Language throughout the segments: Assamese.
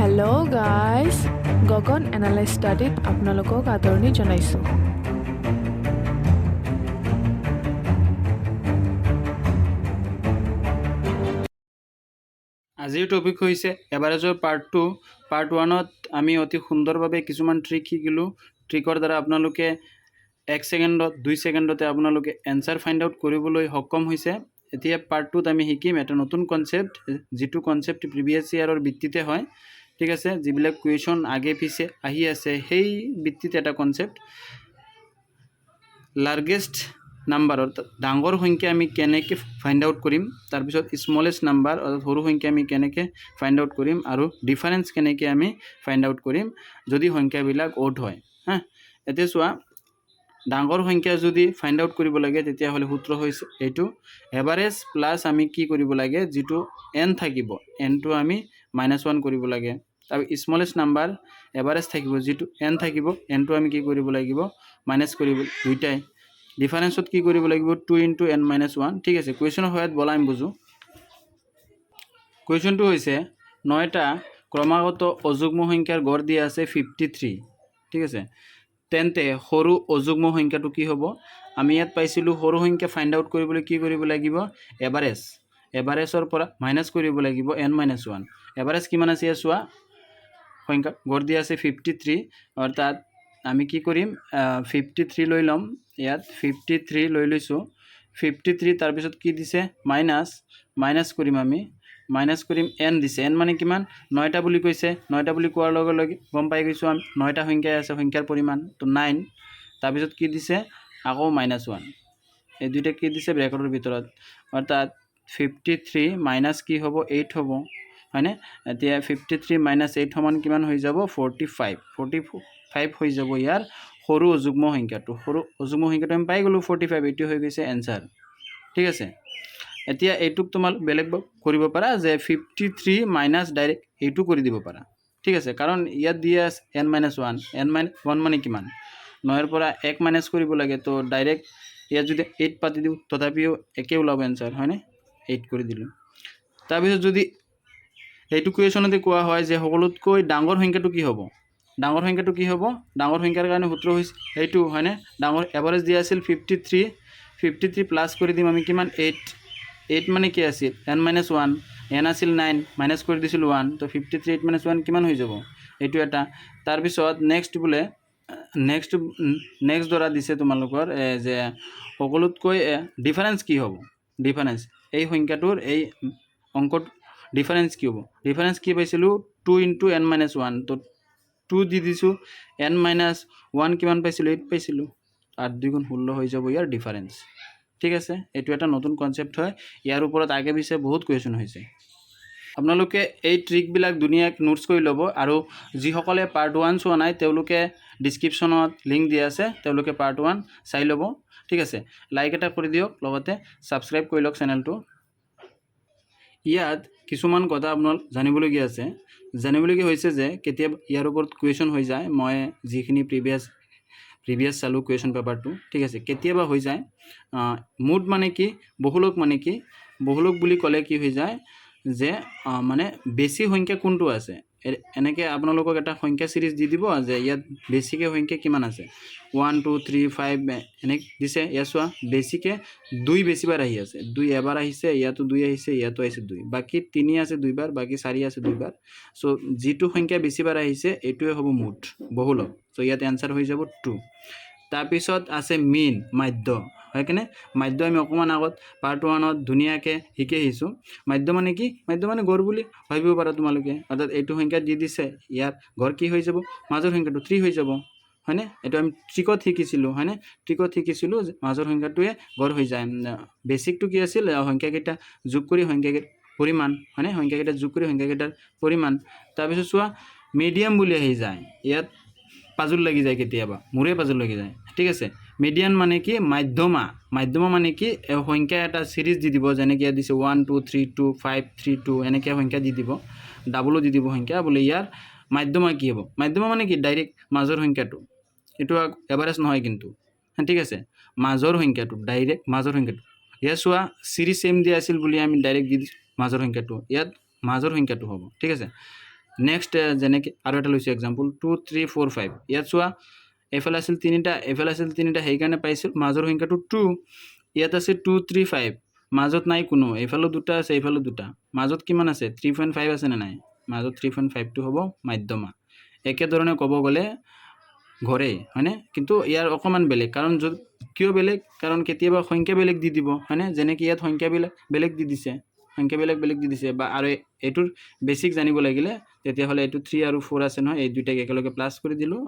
হেল্ল' গাইজ, গগন এনালাইজ ষ্টাডিত আপোনালোকক আদৰণি জনাইছোঁ। আজিৰ টপিক হৈছে এভাৰেজৰ পাৰ্ট 2। পাৰ্ট 1ত আমি অতি সুন্দৰভাৱে কিছুমান ট্ৰিক শিকিলোঁ। ট্ৰিকৰ দ্বাৰা আপোনালোকে 1 ছেকেণ্ডত 2 ছেকেণ্ডতে আপোনালোকে এনচাৰ ফাইণ্ড আউট কৰিবলৈ সক্ষম হৈছে। এতিয়া পাৰ্ট 2ত আমি শিকিম এটা নতুন কনচেপ্ট, যিটো কনচেপ্ট প্ৰিভিয়াছ ইয়াৰৰ ভিত্তিতে হয়। ঠিক আছে, যিবিলাক কুৱেশ্যন আগে পিছে আহি আছে সেই ভিত্তিত এটা কনচেপ্ট। লাৰ্জেষ্ট নাম্বাৰ অৰ্থাৎ ডাঙৰ সংখ্যা আমি কেনেকৈ ফাইণ্ড আউট কৰিম, তাৰপিছত স্মলেষ্ট নাম্বাৰ অৰ্থাৎ সৰু সংখ্যা আমি কেনেকৈ ফাইণ্ড আউট কৰিম, আৰু ডিফাৰেঞ্চ কেনেকৈ আমি ফাইণ্ড আউট কৰিম যদি সংখ্যাবিলাক অড হয়। এতিয়া চোৱা, ডাঙৰ সংখ্যা যদি ফাইণ্ড আউট কৰিব লাগে তেতিয়াহ'লে সূত্ৰ হৈছে এইটো, এভাৰেজ প্লাছ আমি কি কৰিব লাগে, যিটো এন থাকিব এনটো আমি -1 কৰিব লাগে, আৰু স্মলেষ্ট নাম্বাৰ এভাৰেজ থাকিব যিটো এন থাকিব এনটো আমি কি কৰিব লাগিব, মাইনাছ কৰিব, দুইটাই। ডিফাৰেঞ্চত কি কৰিব লাগিব, 2 × n-1। ঠিক আছে, কুৱেশ্যনৰ সহায়ত বলা আমি বুজোঁ। কুৱেশ্যনটো হৈছে 9টা ক্ৰমাগত অযুগ্ম সংখ্যাৰ গড় দিয়া আছে 53। ঠিক আছে, তেন্তে সৰু অযুগ্ম সংখ্যাটো কি হ'ব? আমি ইয়াত পাইছিলোঁ সৰু সংখ্যা ফাইণ্ড আউট কৰিবলৈ কি কৰিব লাগিব, এভাৰেজৰ পৰা মাইনাছ কৰিব লাগিব n-1। এভাৰেজ কিমান আছে ইয়াত চোৱা, সংখ্যা গড় দিয়া আছে 53, অৰ্থাৎ আমি কি কৰিম, 53 লৈ ল'ম। ইয়াত 53 লৈ লৈছোঁ। 53 তাৰপিছত কি দিছে, মাইনাছ কৰিম, আমি মাইনাছ কৰিম n দিছে। n মানে কিমান, 9টা বুলি কৈছে। 9টা বুলি কোৱাৰ লগে লগে গম পাই গৈছোঁ আমি 9টা সংখ্যাই আছে, সংখ্যাৰ পৰিমাণ তো 9। তাৰপিছত কি দিছে, আকৌ -1। এই দুইটা কি দিছে ব্ৰেকেটৰ ভিতৰত, অৰ্থাৎ 53 মাইনাছ কি হ'ব, 8 হ'ব, হয়নে? এতিয়া 53 - 8 সমান কিমান হৈ যাব, 45 হৈ যাব ইয়াৰ সৰু অযুগ্ম সংখ্যাটো। সৰু অযুগ্ম সংখ্যাটো আমি পাই গ'লোঁ 45, এইটো হৈ গৈছে এনচাৰ। ঠিক আছে, এতিয়া এইটোক তোমালোক বেলেগ কৰিব পাৰা যে 53 মাইনাছ ডাইৰেক্ট এইটো কৰি দিব পাৰা। ঠিক আছে, কাৰণ ইয়াত দিয়া আছে n-1, n-1 মানে কিমান, 9ৰ পৰা 1 মাইনাছ কৰিব লাগে, তো ডাইৰেক্ট ইয়াত যদি 8 পাতি দিওঁ তথাপিও একে ওলাব এনচাৰ, হয়নে? 8 কৰি দিলোঁ। তাৰপিছত যদি এইটো কুৱেশ্যনতে কোৱা হয় যে সকলোতকৈ ডাঙৰ সংখ্যাটো কি হ'ব, ডাঙৰ সংখ্যাটো কি হ'ব, ডাঙৰ সংখ্যাৰ কাৰণে সূত্ৰ হৈছে এইটো, হয়নে? ডাঙৰ এভাৰেজ দিয়া আছিল 53 প্লাছ কৰি দিম আমি কিমান, 8 মানে কি আছিল, n-1, n আছিল 9, মাইনাছ কৰি দিছিলোঁ 1, তো 53 8 - 1 কিমান হৈ যাব, এইটো এটা। তাৰপিছত নেক্সট ধৰা দিছে তোমালোকৰ যে সকলোতকৈ ডিফাৰেঞ্চ কি হ'ব, ডিফাৰেঞ্চ এই সংখ্যাটোৰ এই অংকত ডিফাৰেঞ্চ কি হ'ব, ডিফাৰেঞ্চ কি পাইছিলোঁ, 2 × n-1, তো 2 দি দিছোঁ, n-1 কিমান পাইছিলোঁ, 8 পাইছিলোঁ, 8 × 2 = 16 হৈ যাব ইয়াৰ ডিফাৰেঞ্চ। ঠিক আছে, এইটো এটা নতুন কনচেপ্ট হয়, ইয়াৰ ওপৰত আগে পিছে বহুত কুৱেশ্যন হৈছে। আপোনালোকে এই ট্ৰিকবিলাক ধুনীয়াকৈ নোটছ কৰি ল'ব, আৰু যিসকলে পাৰ্ট 1 চোৱা নাই তেওঁলোকে ডিছক্ৰিপশ্যনত লিংক দিয়া আছে, তেওঁলোকে পাৰ্ট 1 চাই ল'ব। ঠিক আছে, লাইক এটা কৰি দিয়ক, লগতে ছাবস্ক্ৰাইব কৰি লওক চেনেলটো। ইয়াত কিছুমান কথা আপোনালোক জানিবলগীয়া আছে। জানিবলগীয়া হৈছে যে কেতিয়াবা ইয়াৰ ওপৰত কুৱেশ্যন হৈ যায়, মই যিখিনি প্ৰিভিয়াছ চালোঁ কুৱেশ্যন পেপাৰটো। ঠিক আছে, কেতিয়াবা হৈ যায় মুড মানে কি, বহুলোক মানে কি, বহুলোক বুলি ক'লে কি হৈ যায় যে মানে বেছি সংখ্যা কোনটো আছে, এনেকৈ আপোনালোকক এটা সংখ্যা চিৰিজ দি দিব যে ইয়াত বেছিকৈ সংখ্যা কিমান আছে, 1 2 3 5 এনেকৈ দিছে। ইয়াত চোৱা, বেছিকৈ 2 বেছিবাৰ আহি আছে, 2 এবাৰ আহিছে, ইয়াতো 2 আহিছে, ইয়াতো আহিছে 2, বাকী 3 আছে 2বাৰ, বাকী 4 আছে 2বাৰ। চ' যিটো সংখ্যা বেছিবাৰ আহিছে এইটোৱে হ'ব মুঠ, বহুলক। চ' ইয়াত এনচাৰ হৈ যাব 2। তাৰপিছত আছে মিন, মাধ্য, হয় কেনে? মাধ্য আমি অকণমান আগত পাৰ্ট 1ত ধুনীয়াকৈ শিকি আহিছোঁ। মাধ্য মানে কি, মাধ্য মানে গড় বুলি ভাবিব পাৰা তোমালোকে, অৰ্থাৎ এইটো সংখ্যা দি দিছে, ইয়াৰ গড় কি হৈ যাব, মাজৰ সংখ্যাটো 3 হৈ যাব, হয়নে? এইটো আমি ট্ৰিকত শিকিছিলোঁ, হয়নে? ট্ৰিকত শিকিছিলোঁ যে মাজৰ সংখ্যাটোৱে গড় হৈ যায়। বেছিকটো কি আছিল, সংখ্যাকেইটা যোগ কৰি সংখ্যাকেইটাৰ পৰিমাণ, হয়নে? সংখ্যাকেইটা যোগ কৰি সংখ্যাকেইটাৰ পৰিমাণ। তাৰপিছত চোৱা, মিডিয়াম বুলি আহি যায়, ইয়াত পাজল লাগি যায়, কেতিয়াবা মোৰে পাজল লাগি যায়। ঠিক আছে, মিডিয়ান মানে কি, মাধ্যমা মানে কি, সংখ্যা এটা চিৰিজ দি দিব, যেনেকৈ ইয়াত দিছে 1 2 3 2 5 3 2 এনেকৈ সংখ্যা দি দিব, ডাবলো দি দিব সংখ্যা, বোলে ইয়াৰ মাধ্যমা কি হ'ব, মাধ্যমা মানে কি, ডাইৰেক্ট মাজৰ সংখ্যাটো, এইটো এভাৰেজ নহয় কিন্তু। ঠিক আছে, মাজৰ সংখ্যাটো, ডাইৰেক্ট মাজৰ সংখ্যাটো। ইয়াত চোৱা, চিৰিজ চেম দিয়া আছিল বুলি আমি ডাইৰেক্ট দি দিছোঁ মাজৰ সংখ্যাটো, ইয়াত মাজৰ সংখ্যাটো হ'ব। ঠিক আছে, নেক্সট যেনেকৈ আৰু এটা লৈছোঁ এক্সাম্পল 2 3 4 5 ইয়াত চোৱা এইফালে আছিল তিনিটা সেইকাৰণে পাইছোঁ মাজৰ সংখ্যাটো 2 ইয়াত আছে 2 3 5 মাজত নাই কোনো এইফালেও দুটা আছে এইফালেও দুটা মাজত কিমান আছে 3.5 আছে নে নাই মাজত 3.5টো হ'ব মধ্যমা একেধৰণে ক'ব গ'লে ঘৰে হয়নে কিন্তু ইয়াৰ অকণমান বেলেগ কাৰণ কিয় বেলেগ কাৰণ কেতিয়াবা সংখ্যা বেলেগ দি দিব হয়নে যেনেকৈ ইয়াত সংখ্যা বেলেগ দি দিছে বা আৰু এইটোৰ বেছিক জানিব লাগিলে তেতিয়াহ'লে এইটো 3 আৰু 4 আছে নহয় এই দুইটাক একেলগে প্লাছ কৰি দিলোঁ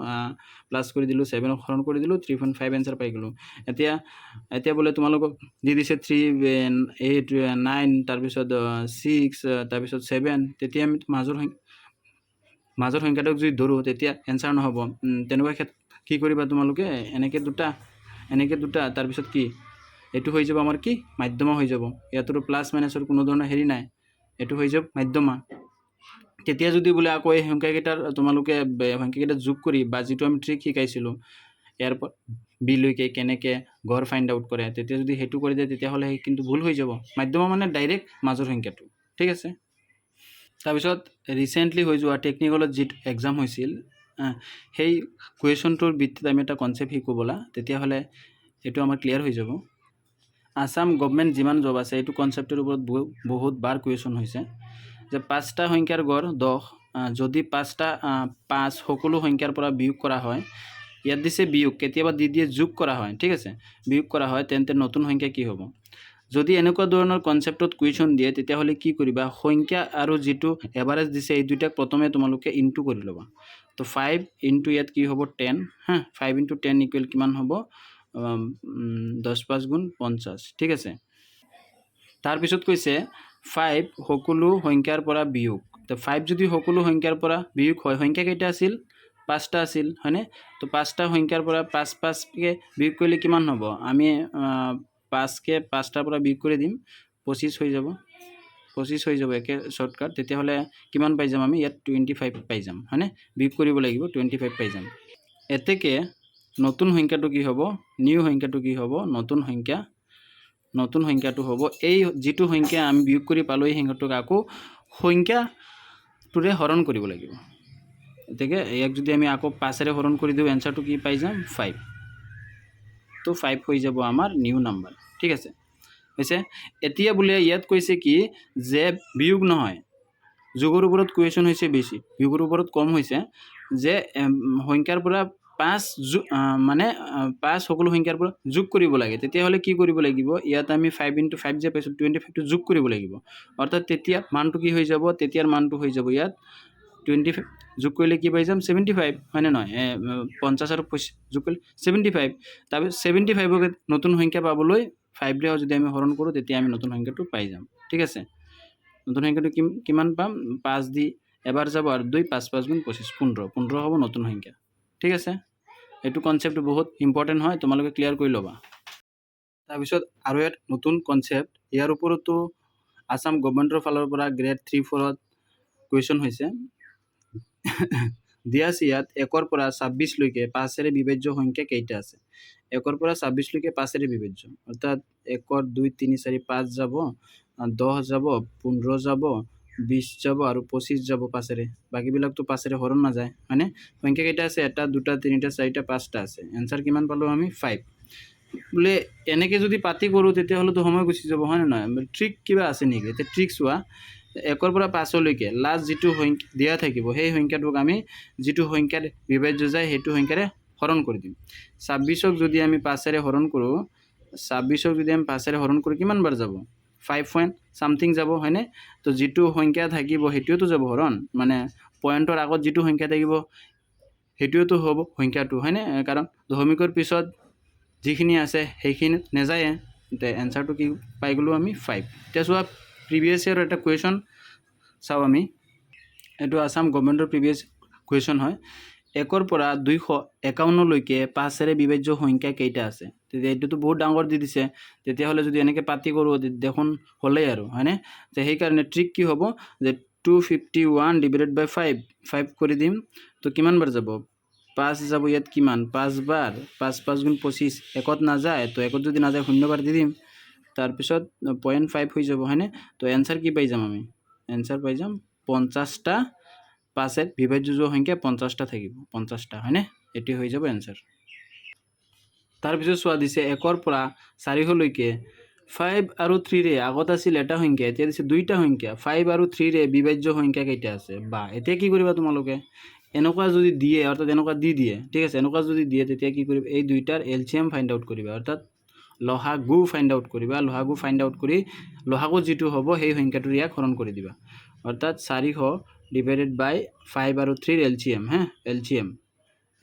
7 হৰণ কৰি দিলোঁ 3.5 এনচাৰ পাই গ'লোঁ এতিয়া বোলে তোমালোকক দি দিছে 3 8 9 তাৰপিছত 6 তাৰপিছত 7 তেতিয়া আমি মাজৰ সংখ্যাটোক যদি ধৰোঁ তেতিয়া এনচাৰ নহ'ব তেনেকুৱা ক্ষেত্ৰত কি কৰিবা তোমালোকে এনেকৈ দুটা তাৰপিছত কি এইটো হৈ যাব আমাৰ কি মধ্যমা হৈ যাব ইয়াতো প্লাছ মাইনাছৰ কোনো ধৰণৰ হেৰি নাই এইটো হৈ যাব মধ্যমা তেতিয়া যদি বোলে আকৌ এই সংখ্যাকেইটাৰ তোমালোকে সংখ্যাকেইটা যোগ কৰি বা যিটো আমি ট্ৰিক শিকাইছিলোঁ ইয়াৰ পৰা বিলৈকে কেনেকৈ গড় ফাইণ্ড আউট কৰে তেতিয়া যদি সেইটো কৰি দিয়ে তেতিয়াহ'লে সেই কিন্তু ভুল হৈ যাব মধ্যমা মানে ডাইৰেক্ট মাজৰ সংখ্যাটো ঠিক আছে তাৰপিছত ৰিচেণ্টলি হৈ যোৱা টেকনিকেলত যিটো এক্সাম হৈছিল সেই কুৱেশ্যনটোৰ ভিত্তিত আমি এটা কনচেপ্ট শিকোঁ ব'লা তেতিয়াহ'লে এইটো আমাৰ ক্লিয়াৰ হৈ যাব আসাম গভৰ্ণমেণ্ট যিমান জব আছে এইটো কনচেপ্টৰ ওপৰত বহুত বাৰ কুৱেশ্যন হৈছে যে 5টা সংখ্যাৰ গড় 10 যদি 5 সকলো সংখ্যাৰ পৰা বিয়োগ কৰা হয় ইয়াত দিছে বিয়োগ কেতিয়াবা দি দিয়ে যোগ কৰা হয় ঠিক আছে বিয়োগ কৰা হয় তেন্তে নতুন সংখ্যা কি হ'ব যদি এনেকুৱা ধৰণৰ কনচেপ্টত কুৱেশ্যন দিয়ে তেতিয়াহ'লে কি কৰিবা সংখ্যা আৰু যিটো এভাৰেজ দিছে এই দুইটাক প্ৰথমে তোমালোকে ইনটু কৰি ল'বা তো 5 ইনটু ইয়াত কি হ'ব 10 হা 5 ইনটু 10 ইকুৱেল কিমান হ'ব 10 5 গুণ 50 ঠিক আছে তাৰপিছত কৈছে 5 সকলো সংখ্যাৰ পৰা বিয়োগ তো 5 যদি সকলো সংখ্যাৰ পৰা বিয়োগ হয় সংখ্যা কেইটা আছিল 5টা আছিল হয়নে তো 5টা সংখ্যাৰ পৰা 5কে বিয়োগ কৰিলে কিমান হ'ব আমি 5কে 5টাৰ পৰা বিয়োগ কৰি দিম 25 হৈ যাব একে শ্বৰ্টকাট তেতিয়াহ'লে কিমান পাই যাম আমি ইয়াত 25 পাই যাম হয়নে বিয়োগ কৰিব লাগিব 25 পাই যাম এতেকে নতুন সংখ্যাটো কি হ'ব নিউ সংখ্যাটো কি হ'ব নতুন সংখ্যাটো হ'ব এই যিটো সংখ্যা আমি বিয়োগ কৰি পালোঁ এই সংখ্যাটোক আকৌ সংখ্যাটোৰে হৰণ কৰিব লাগিব এতেকে ইয়াক যদি আমি আকৌ 5ৰে হৰণ কৰি দিওঁ এনচাৰটো কি পাই যাম 5 তো 5 হৈ যাব আমাৰ নিউ নাম্বাৰ ঠিক আছে হৈছে এতিয়া বোলে ইয়াত কৈছে কি যে বিয়োগ নহয় যোগৰ ওপৰত কুৱেশ্যন হৈছে বেছি বিয়োগৰ ওপৰত কম হৈছে যে সংখ্যাৰ পৰা 5 সকলো সংখ্যাৰ পৰা যোগ কৰিব লাগে তেতিয়াহ'লে কি কৰিব লাগিব ইয়াত আমি 5 ইনটু 5 যে পাইছোঁ 25টো যোগ কৰিব লাগিব অৰ্থাৎ তেতিয়া মানটো কি হৈ যাব তেতিয়াৰ মানটো হৈ যাব ইয়াত 25 যোগ কৰিলে কি পাই যাম 75 হয়নে নহয় 50 আৰু 25 যোগ কৰিলে 75 তাৰপিছত 75ক নতুন সংখ্যা পাবলৈ 5ৰে যদি আমি হৰণ কৰোঁ তেতিয়া আমি নতুন সংখ্যাটো পাই যাম ঠিক আছে নতুন সংখ্যাটো কিমান পাম 5 দি এবাৰ যাব আৰু 2 5 5 গুণ 25 15 হ'ব নতুন সংখ্যা ঠিক আছে এইটো কনচেপ্ট বহুত ইম্পৰ্টেণ্ট হয় তোমালোকে ক্লিয়াৰ কৰি ল'বা তাৰপিছত আৰু ইয়াত নতুন কনচেপ্ট ইয়াৰ ওপৰতো আসাম গভৰ্ণমেণ্টৰ ফালৰ পৰা গ্ৰেড 3-4ত কুৱেশ্যন হৈছে দিয়া আছে ইয়াত 1ৰ পৰা 26 লৈকে 5ৰে বিভাজ্য সংখ্যা কেইটা আছে 1ৰ পৰা 26 লৈকে 5ৰে বিভাজ্য অৰ্থাৎ 1 2 3 4 5 যাব 10 যাব 15 যাব 20 যাব আৰু 25 যাব 5ৰে বাকীবিলাকতো 5ৰে হৰণ নাযায় হয়নে সংখ্যা কেইটা আছে 1 2 3 4 5টা আছে এনচাৰ কিমান পালোঁ আমি 5 বোলে এনেকৈ যদি পাতি কৰোঁ তেতিয়াহ'লেতো সময় গুচি যাব হয় নে নহয় ট্ৰিক কিবা আছে নেকি এতিয়া ট্ৰিক চোৱা 1ৰ পৰা 5লৈকে লাষ্ট যিটো সংখ্যা দিয়া থাকিব সেই সংখ্যাটোক আমি যিটো সংখ্যাত বিভাজ্য যায় সেইটো সংখ্যাৰে হৰণ কৰি দিম 26ক যদি আমি 5ৰে হৰণ কৰোঁ 26ক যদি আমি 5ৰে হৰণ কৰোঁ কিমান বাৰ যাব 5 পইণ্ট সামথিং যাব হয়নে তো যিটো সংখ্যা থাকিব সেইটোৱেতো যাব হৰণ মানে পইণ্টৰ আগত যিটো সংখ্যা থাকিব সেইটোৱেতো হ'ব সংখ্যাটো হয়নে কাৰণ দশমিকৰ পিছত যিখিনি আছে সেইখিনি নাযায়ে এতিয়া এনচাৰটো কি পাই গ'লোঁ আমি 5 এতিয়া চোৱা প্ৰিভিয়াছ ইয়াৰ এটা কুৱেশ্যন চাওঁ আমি এইটো আসাম গভৰ্ণমেণ্টৰ প্ৰিভিয়াছ কুৱেশ্যন হয় 1ৰ পৰা 251লৈকে 5ৰে বিভাজ্য সংখ্যা কেইটা আছে তেতিয়া এইটোতো বহুত ডাঙৰ দি দিছে তেতিয়াহ'লে যদি এনেকৈ পাতি কৰোঁ দেখোন হ'লেই আৰু হয়নে তো সেইকাৰণে ট্ৰিক কি হ'ব যে 251 ডিভাইডেড বাই 5 কৰি দিম তো কিমান বাৰ যাব 5 যাব ইয়াত কিমান 5 বাৰ 5 5 গুণ 25 1ত নাযায় তো 1ত যদি নাযায় 0 বাৰ দি দিম তাৰপিছত 0.5 হৈ যাব হয়নে তো এনচাৰ কি পাই যাম আমি এনচাৰ পাই যাম 50টা 5 বিভাজ্য সংখ্যা 50টা থাকিব 50টা হয়নে এটি হৈ যাব এনসার তাৰপিছত চোৱা দিছে 1ৰ পৰা 4লৈকে 5 আৰু 3 ৰে আগত আছিল এটা সংখ্যা এতিয়া দিছে দুইটা সংখ্যা 5 আৰু 3 ৰে বিভাজ্য সংখ্যা কেইটা আছে বা এতিয়া কি কৰিবা তোমালোকে এনেকুৱা যদি দিয়ে অৰ্থাৎ এনেকুৱা দি দিয়ে ঠিক আছে এনেকুৱা যদি দিয়ে তেতিয়া কি কৰিবা এই দুইটাৰ এলসিএম ফাইন্ড আউট কৰিবা অৰ্থাৎ লহাগু ফাইন্ড আউট কৰিবা লহাগু ফাইন্ড আউট কৰি লহাগু যেটো হ'ব সেই সংখ্যাটো ইয়াক হৰণ কৰি দিবা অৰ্থাৎ 400 ডিভাইডেড বাই 5 আৰু 3 ৰ এলসিএম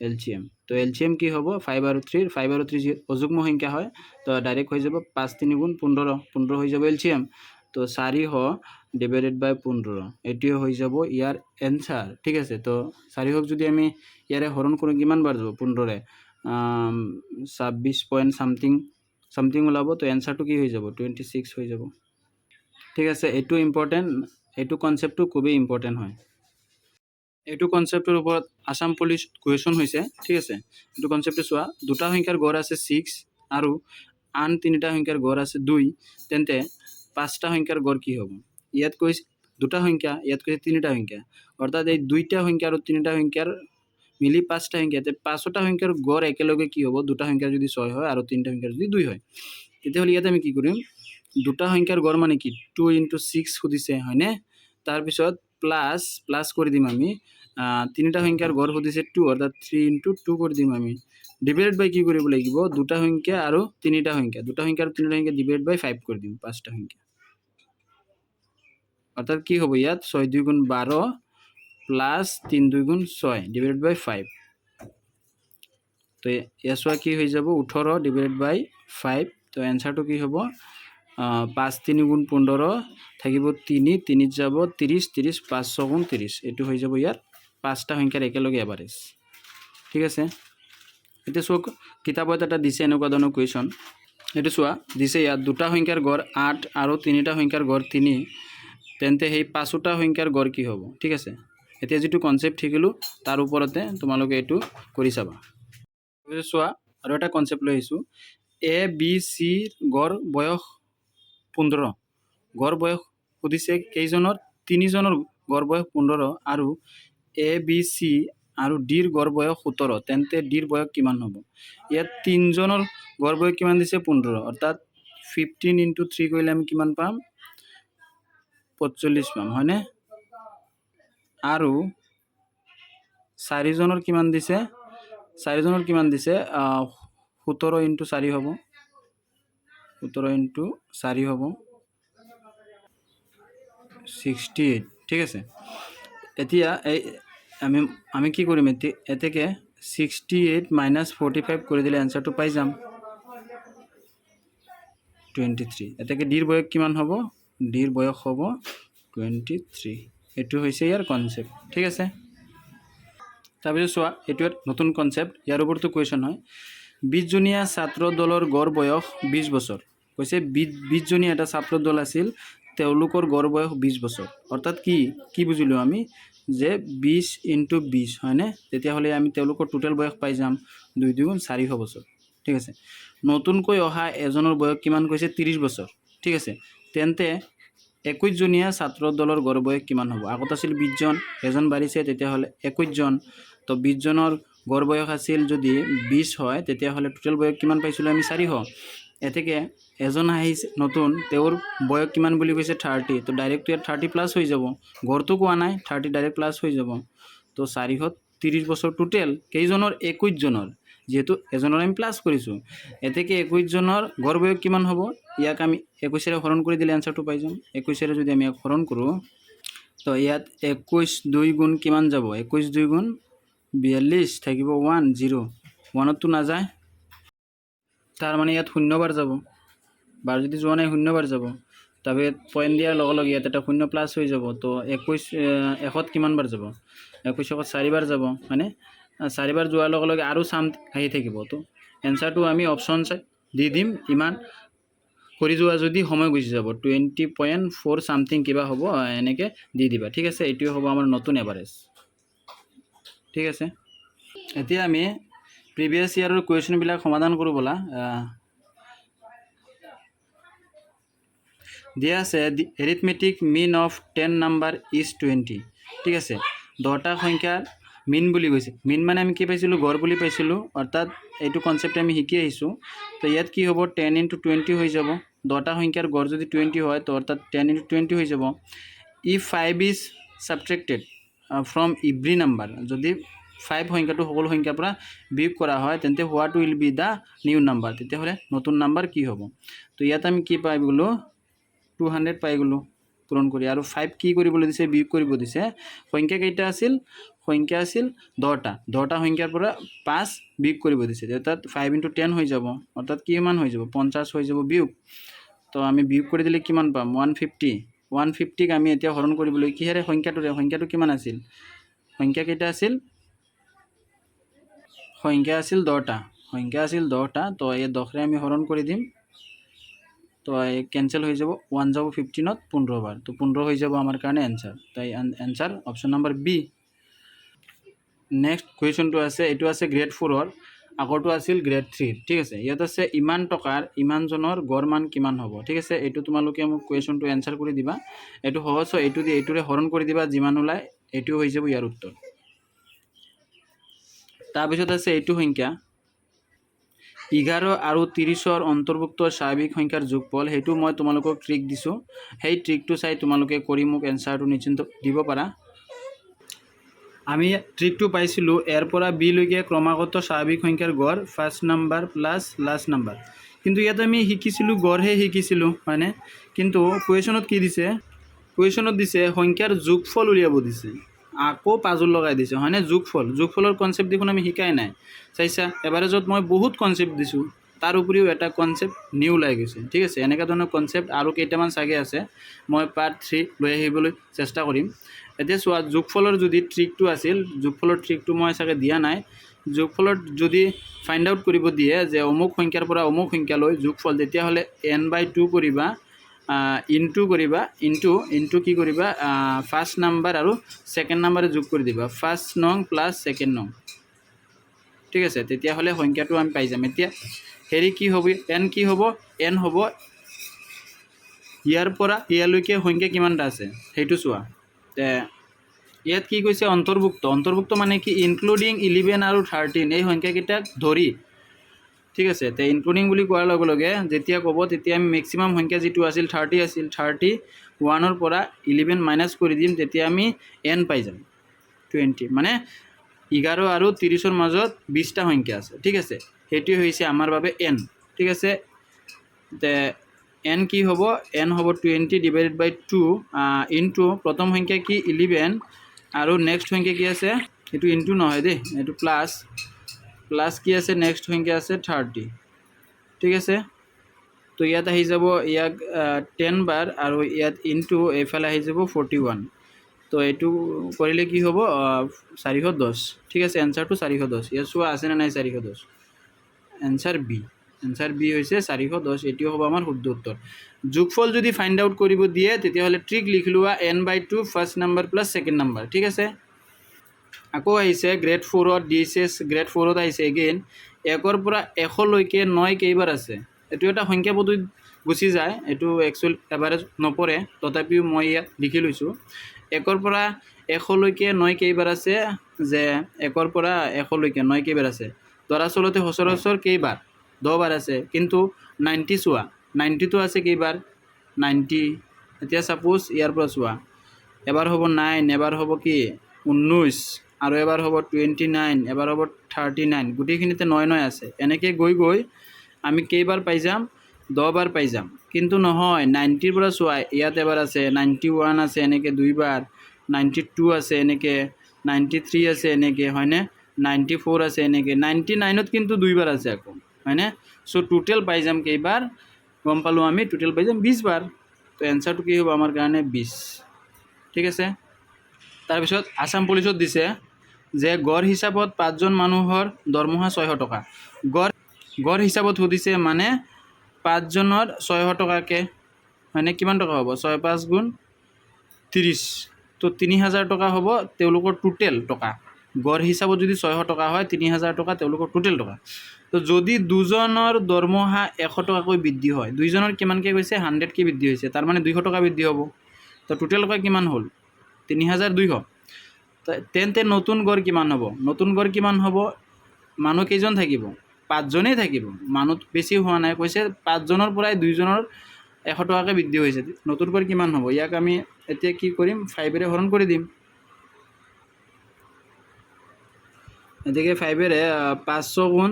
এলসিএম তো এলসিএম কি হ'ব 5 আৰু 3 5 আৰু 3 অযুগ্ম সংখ্যা হয় তো ডাইরেক্ট হৈ যাব 5 3 গুণ 15 15 হৈ যাব এলসিএম তো 400 ডিভাইডেড বাই 15 এটিও হৈ যাব ইয়াৰ এনসাৰ ঠিক আছে তো 400 যদি আমি ইয়াৰে হৰণ কৰো কিমান বাৰ যাব 15 ৰে 26 পয়েন্ট সামথিং ওলাব তো এনসারটো কি হৈ যাব 26 হৈ যাব ঠিক আছে এটো ইম্পর্টেন্ট এটো কনসেপ্টটো খুবই ইম্পর্টেন্ট হয় এইটো কনসেপ্টৰ ওপৰত আসাম পুলিশ কুৱেশ্যন হৈছে ঠিক আছে এইটো কনসেপ্টটো চোৱা দুটা সংখ্যাৰ গড় আছে 6 আৰু আন তিনিটা সংখ্যাৰ গড় আছে 2 তেন্তে পাঁচটা সংখ্যাৰ গড় কি হ'ব ইয়াত কৈছে দুটা সংখ্যা ইয়াত কৈছে তিনিটা সংখ্যা অৰ্থাৎ এই দুইটা সংখ্যা আৰু তিনিটা সংখ্যাৰ মিলি পাঁচটা সংখ্যা তে পাঁচটা সংখ্যাৰ গড় একেলগে কি হ'ব দুটা সংখ্যা যদি 6 হয় আৰু তিনিটা সংখ্যা যদি 2 হয় তেতিয়াহ'লে ইয়াত আমি কি কৰিম দুটা সংখ্যাৰ গড় মানে কি 2 * 6 সুধিছে হয়নে তাৰপিছত প্লাস কৰি দিম আমি তিনিটা সংখ্যাৰ গড় সুধিছে 2 অৰ্থাৎ 3 * 2 কৰি দিম আমি ডিভাইড বাই কি কৰিব লাগিব দুটা সংখ্যা আৰু তিনিটা সংখ্যা দুটা সংখ্যা আৰু তিনিটা সংখ্যা ডিভাইড বাই 5 কৰি দিম পাঁচটা সংখ্যা অর্থাৎ কি হবে ইয়াত 6 2 গুণ 12 প্লাস 3 2 গুণ 6 ডিভাইড বাই 5 তো এসওয়া কি হয়ে যাব 18 ডিভাইড বাই 5 তো এনসারটো কি হ'ব 5 3 গুণ 15 থাকিব 3 3 যাব 30 30 5 গুণ 30 এটো হয়ে যাব ইয়াত পাঁচটা সংখ্যাৰ একেলগে এভাৰেজ ঠিক আছে এটা চোক কিতাপত এটা দিছে এনেকুৱা ধৰণৰ কুৱেশ্যন এটো চোৱা দিছে ইয়াত দুটা সংখ্যাৰ গড় 8 আৰু তিনিটা সংখ্যাৰ গড় 3 তেন্তে সেই পাঁচটা সংখ্যাৰ গড় কি হ'ব ঠিক আছে এতিয়া যেটো কনসেপ্ট শিকিলো তাৰ ওপৰতে তোমালোকে এটো কৰি চাবা চোৱা আৰু এটা কনসেপ্ট লৈ আহিছো এ বি সি গড় বয়স 15 গড় বয়স সুধিছে কেইজনৰ তিনিজনৰ গড় বয়স 15 আৰু এ বি সি আৰু ডিৰ গড় বয়স 17 তেন্তে ডিৰ বয়স কিমান হ'ব ইয়াত তিনজনৰ গড় বয়স কিমান দিছে 15 অৰ্থাৎ 15 * 3 কৰিলে আমি কিমান পাম 45 পাম হয়নে আৰু চাৰিজনৰ কিমান দিছে 17 * 4 হ'ব 17 * 4 হ'ব 68 ঠিক আছে এতিয়া এই আমি কি কৰিম এতেকে 68 - 45 কৰি দিলে আনসাৰটো পাই যাম 23 এতেকে ডিৰ বয়স কিমান হ'ব ডিৰ বয়স হ'ব 23 এটো হৈছে ইয়াৰ কনসেপ্ট ঠিক আছে তাৰপিছত চোৱা এটো নতুন কনসেপ্ট ইয়াৰ ওপৰতো কুৱেশ্যন হয় 20 জনীয়া ছাত্ৰ দলৰ গড় বয়স 20 বছৰ কৈছে 20 জনীয়া এটা ছাত্ৰ দল আছিল তেওঁলোকৰ গড় বয়স 20 বছৰ অৰ্থাৎ কি বুজিলো আমি যে 20 * 20 হয়নে তেতিয়াহ'লে আমি তেওঁলোকৰ টোটাল বয়স পাই যাম 2 2 গুণ 400 বছৰ ঠিক আছে নতুনকৈ অহা এজনৰ বয়স কিমান কৈছে 30 বছৰ ঠিক আছে তেন্তে 21 জনীয়া ছাত্ৰ দলৰ গড় বয়স কিমান হ'ব আগত আছিল 20 জন এজন বাঢ়িছে তেতিয়াহ'লে 21 জন তো 20 জনৰ গড় বয়স আছিল যদি 20 হয় তেতিয়াহ'লে টোটাল বয়স কিমান পাইছিল আমি 400 এতেকে এজন আহিছে নতুন তেওঁৰ বয়স কিমান বুলি কৈছে 30 তো ডাইৰেক্ট ইয়াত 30 প্লাস হৈ যাব গড়টো কোৱা নাই 30 ডাইৰেক্ট প্লাস হৈ যাব তো 430 বছৰ টোটাল কেইজনৰ 21 জনৰ যেহেতু এজনৰ আমি প্লাস কৰিছো এতেকে 21 জনৰ গড় বয়স কিমান হ'ব ইয়াক আমি 21 ৰে হৰণ কৰি দিলে আনসাৰটো পাই যাম 21 ৰে যদি আমি হৰণ কৰো তো ইয়াত 21 2 গুণ কিমান যাব 21 2 গুণ 42 থাকিব 1 0 1টো না যায় তাৰ মানে ইয়াত শূন্যবাৰ যাব বাৰ যদি যোৱা নাই শূন্যবাৰ যাব তবে পয়েন্ট দিয়াৰ লগে লগে ইয়াত এটা শূন্য প্লাস হৈ যাব তো 21 এখত কিমান বাৰ যাব 21 ত 4 বাৰ যাব মানে 4 বাৰ যোৱাৰ লগে লগে আৰু সাম আহি থাকিব তো এনসাৰটো আমি অপশন দি দিম ইমান কৰি যোৱা যদি সময় গুছি যাব 20.4 সামথিং কিবা হ'ব এনেকে দি দিবা ঠিক আছে এটো হ'ব আমাৰ নতুন এভাৰেজ ঠিক আছে এতিয়া আমি প্ৰিভিয়াস ইয়াৰৰ কুৱেশ্যন বিলাক সমাধান কৰো বলা দিয়া আছে the arithmetic mean of 10 number is 20 ঠিক আছে 10টা সংখ্যাৰ মিন বুলি কৈছে। মিন মানে আমি কি পাইছিলোঁ, গড় বুলি পাইছিলোঁ, অৰ্থাৎ এইটো কনচেপ্ট আমি শিকি আহিছোঁ। তো ইয়াত কি হ'ব, 10 × 20 হৈ যাব। 10টা সংখ্যাৰ গড় যদি 20 হয়, তো অৰ্থাৎ 10 × 20 হৈ যাব। If 5 is subtracted from every number, যদি 5 সংখ্যাটো সকলো সংখ্যাৰ পৰা বিয়োগ কৰা হয়, তেন্তে what will be the new number, তেতিয়াহ'লে নতুন নাম্বাৰ কি হ'ব। তো ইয়াত আমি কি পাই গ'লোঁ, 200 পাই গ'লোঁ পূৰণ কৰি। আৰু 5 কি কৰিবলৈ দিছে, বিয়োগ কৰিব দিছে। সংখ্যা কেইটা আছিল, সংখ্যা আছিল 10টা। 10টা সংখ্যাৰ পৰা 5 বিয়োগ কৰিব দিছে, অৰ্থাৎ 5 × 10 হৈ যাব, অৰ্থাৎ কিমান হৈ যাব, 50 হৈ যাব বিয়োগ। তো আমি বিয়োগ কৰি দিলে কিমান পাম, 150। 150ক আমি এতিয়া হৰণ কৰিবলৈ কিহেৰে, সংখ্যাটো কিমান আছিল, সংখ্যা কেইটা আছিল, সংখ্যা আছিল 10টা, সংখ্যা আছিল 10টা। তো এই 10ৰে আমি হৰণ কৰি দিম, তো এই কেঞ্চেল হৈ যাব, 1 যাব 15ত 15 বাৰ, তো 15 হৈ যাব আমাৰ কাৰণে এনচাৰ। তাই answer option number B. Next কুৱেশ্যনটো আছে, এইটো আছে গ্ৰেড 4-ৰ, আগৰটো আছিল গ্ৰেড 3-ৰ। ঠিক আছে, ইয়াত আছে ইমান টকাৰ ইমানজনৰ গড় মান কিমান হ'ব। ঠিক আছে, এইটো তোমালোকে মোক কুৱেশ্যনটো এনচাৰ কৰি দিবা। এইটো সহজ হয়, এইটো দি এইটোৰে হৰণ কৰি দিবা, যিমান ওলায় এইটো হৈ যাব ইয়াৰ উত্তৰ। তাৰপিছত আছে এইটো সংখ্যা 11 আৰু 30-ৰ অন্তৰ্ভুক্ত স্বাভাৱিক সংখ্যাৰ যোগফল, সেইটো মই তোমালোকক ট্ৰিক দিছোঁ। সেই ট্ৰিকটো চাই তোমালোকে কৰি মোক এনচাৰটো নিশ্চিন্ত দিব পাৰা। আমি ট্ৰিকটো পাইছিলোঁ, এৰ পৰা বিলৈকে ক্ৰমাগত স্বাভাৱিক সংখ্যাৰ গড় first number plus last number. কিন্তু ইয়াত আমি শিকিছিলোঁ গড়হে শিকিছিলোঁ, হয়নে? কিন্তু কুৱেশ্যনত কি দিছে, কুৱেশ্যনত দিছে সংখ্যাৰ যোগফল উলিয়াব দিছে, আকৌ পাজল লগাই দিছে, হয়নে? যোগফলৰ কনচেপ্ট দেখোন আমি শিকাই নাই। চাইছা, এভাৰেজত মই বহুত কনচেপ্ট দিছোঁ, তাৰ উপৰিও এটা কনচেপ্ট নিউ ওলাই গৈছে। ঠিক আছে, এনেকুৱা ধৰণৰ কনচেপ্ট আৰু কেইটামান চাগে আছে, মই পাৰ্ট 3 লৈ আহিবলৈ চেষ্টা কৰিম। এতিয়া চোৱা, যোগফলৰ যদি ট্ৰিকটো আছিল, যোগফলৰ ট্ৰিকটো মই চাগে দিয়া নাই। যোগফলত যদি ফাইণ্ড আউট কৰিব দিয়ে যে অমুক সংখ্যাৰ পৰা অমুক সংখ্যালৈ যোগফল, তেতিয়াহ'লে n/2 কৰিবা, ইনটু কৰিবা, ইনটু কি কৰিবা, ফাৰ্ষ্ট নাম্বাৰ আৰু ছেকেণ্ড নাম্বাৰে যোগ কৰি দিবা, ফাৰ্ষ্ট নং প্লাছ ছেকেণ্ড নং। ঠিক আছে, তেতিয়াহ'লে সংখ্যাটো আমি পাই যাম। এতিয়া হেৰি কি হ'ব, এন কি হ'ব, এন হ'ব ইয়াৰ পৰা ইয়ালৈকে সংখ্যা কিমানটা আছে সেইটো চোৱা। ইয়াত কি কৈছে, অন্তৰ্ভুক্ত মানে কি, ইনক্লুডিং 11 আৰু 13 এই সংখ্যাকেইটাক ধৰি। ঠিক আছে, তে ইনক্লুডিং বুলি কোৱাৰ লগে লগে যেতিয়া ক'ব, তেতিয়া আমি মেক্সিমাম সংখ্যা যিটো আছিল 30 আছিল, 31-ৰ পৰা 11 মাইনাছ কৰি দিম, তেতিয়া আমি এন পাই যাম 20, মানে 11 আৰু 30-ৰ মাজত 20টা সংখ্যা আছে। ঠিক আছে, সেইটোৱে হৈছে আমাৰ বাবে এন। ঠিক আছে, তে এন কি হ'ব, এন হ'ব 20/2 ইনটু প্ৰথম সংখ্যা কি 11 আৰু নেক্সট সংখ্যা কি আছে, এইটো ইনটু নহয় দেই, এইটো প্লাছ কি আছে, নেক্সট সংখ্যা আছে 30। ঠিক আছে, তো ইয়াত আহি যাব ইয়াক 10 বাৰ, আৰু ইয়াত ইনটু এইফালে আহি যাব 41। তো এইটো কৰিলে কি হ'ব, 410। ঠিক আছে, এনচাৰটো 410। ইয়াত চোৱা আছেনে নাই 410, এনচাৰ বি। এনচাৰ বি হৈছে 410, এইটোও হ'ব আমাৰ শুদ্ধ উত্তৰ। যোগফল যদি ফাইণ্ড আউট কৰিব দিয়ে, তেতিয়াহ'লে ট্ৰিক লিখি লোৱা, n/2 first number plus second number. ঠিক আছে, আকৌ আহিছে গ্ৰেড 4-ত, DSS গ্ৰেড 4-ত আহিছে এগেইন, 1-ৰ পৰা 100লৈকে 9 কেইবাৰ আছে। এইটো এটা সংখ্যা পদ্ধতিত গুচি যায়, এইটো একচুৱেল এভাৰেজ নপৰে, তথাপিও মই ইয়াত লিখি লৈছোঁ। 1-ৰ পৰা 100লৈকে 9 কেইবাৰ আছে, যে 1-ৰ পৰা 100লৈকে 9 কেইবাৰ আছে। দৰাচলতে সচৰাচৰ কেইবাৰ, 10 বাৰ আছে, কিন্তু 90 চোৱা, 90টো আছে কেইবাৰ, 90। এতিয়া ছাপ'জ ইয়াৰ পৰা চোৱা, এবাৰ হ'ব 9, এবাৰ হ'ব কি 19, আৰু এবাৰ হ'ব 29, এবাৰ হ'ব 39, গোটেইখিনিতে 9 আছে। এনেকৈ গৈ গৈ আমি কেইবাৰ পাই যাম, 10 বাৰ পাই যাম। কিন্তু নহয়, 90ৰ পৰা চোৱা, ইয়াত এবাৰ আছে, 91 আছে এনেকৈ 2 বাৰ, 92 আছে এনেকৈ, 93 আছে এনেকৈ, হয়নে, 94 আছে এনেকৈ, 99ত কিন্তু 2 বাৰ আছে আকৌ, হয়নে। চ' টোটেল পাই যাম কেইবাৰ, গম পালোঁ আমি, টোটেল পাই যাম 20 বাৰ। তো এনচাৰটো কি হ'ব আমাৰ কাৰণে 20। ঠিক আছে, তাৰপিছত আছাম পুলিচত দিছে যে গড় হিচাপত 5জন মানুহৰ দৰমহা 600 টকা। গড় হিচাপত সুধিছে, মানে 5জনৰ 600 টকাকৈ, মানে কিমান টকা হ'ব, 6 × 5 = 30, তো 3000 টকা হ'ব তেওঁলোকৰ টোটেল টকা। গড় হিচাপত যদি 600 টকা হয়, 3000 টকা তেওঁলোকৰ টোটেল টকা। তো যদি দুজনৰ দৰমহা 100 টকাকৈ বৃদ্ধি হয়, দুইজনৰ কিমানকৈ গৈছে, 100কৈ বৃদ্ধি হৈছে, তাৰমানে 200 টকা বৃদ্ধি হ'ব। তো টোটেল টকা কিমান হ'ল, 3200। তেন্তে নতুন গড় কিমান হ'ব? নতুন গড় কিমান হ'ব? মানুহ কেইজন থাকিব? 5 জনেই থাকিব। মানুহ বেছি হোৱা নাই, কৈছে 5 জনৰ পৰাই 2 জনৰ 100 টকাকৈ বৃদ্ধি হৈছে। নতুন গড় কিমান হ'ব? ইয়াক আমি এতিয়া কি কৰিম? 5ৰে হৰণ কৰি দিম। এতেকে 5ৰে 500 গুণ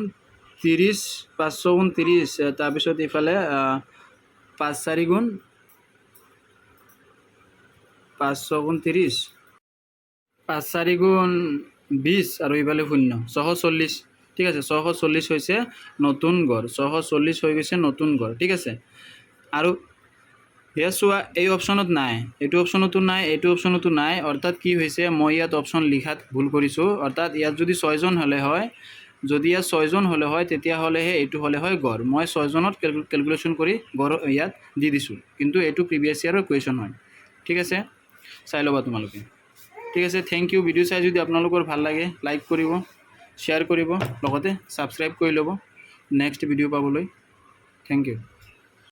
30, 500 গুণ 30, তাৰপিছত ইফালে 5 4 গুণ 500 গুণ 30, 5 4 গুণ 20 আৰু ইফালে 0, 640। ঠিক আছে, 640 হৈছে নতুন গড়। 640 হৈ গৈছে নতুন গড়। ঠিক আছে, আৰু ইয়াত চোৱা এই অপশ্যনত নাই, এইটো অপশ্যনতো নাই, এইটো অপশ্যনতো নাই। অৰ্থাৎ কি হৈছে, মই ইয়াত অপশ্যন লিখাত ভুল কৰিছোঁ। অৰ্থাৎ ইয়াত যদি 6 জন হ'লে হয়, যদি ইয়াত 6 জন হ'লে হয় তেতিয়াহ'লেহে এইটো হ'লে হয় গড়। মই 6 জনত কেলকুলেশ্যন কৰি গড় ইয়াত দি দিছোঁ, কিন্তু এইটো প্ৰিভিয়াছ ইয়াৰৰ কুৱেশ্যন হয়। ঠিক আছে, চাই ল'বা তোমালোকে। ঠিক আছে, থেংক ইউ। ভিডিঅ' চাই যদি আপোনালোকৰ ভাল লাগে লাইক কৰিব, শ্বেয়াৰ কৰিব, লগতে ছাবস্ক্ৰাইব কৰি ল'ব নেক্সট ভিডিঅ' পাবলৈ। Thank U.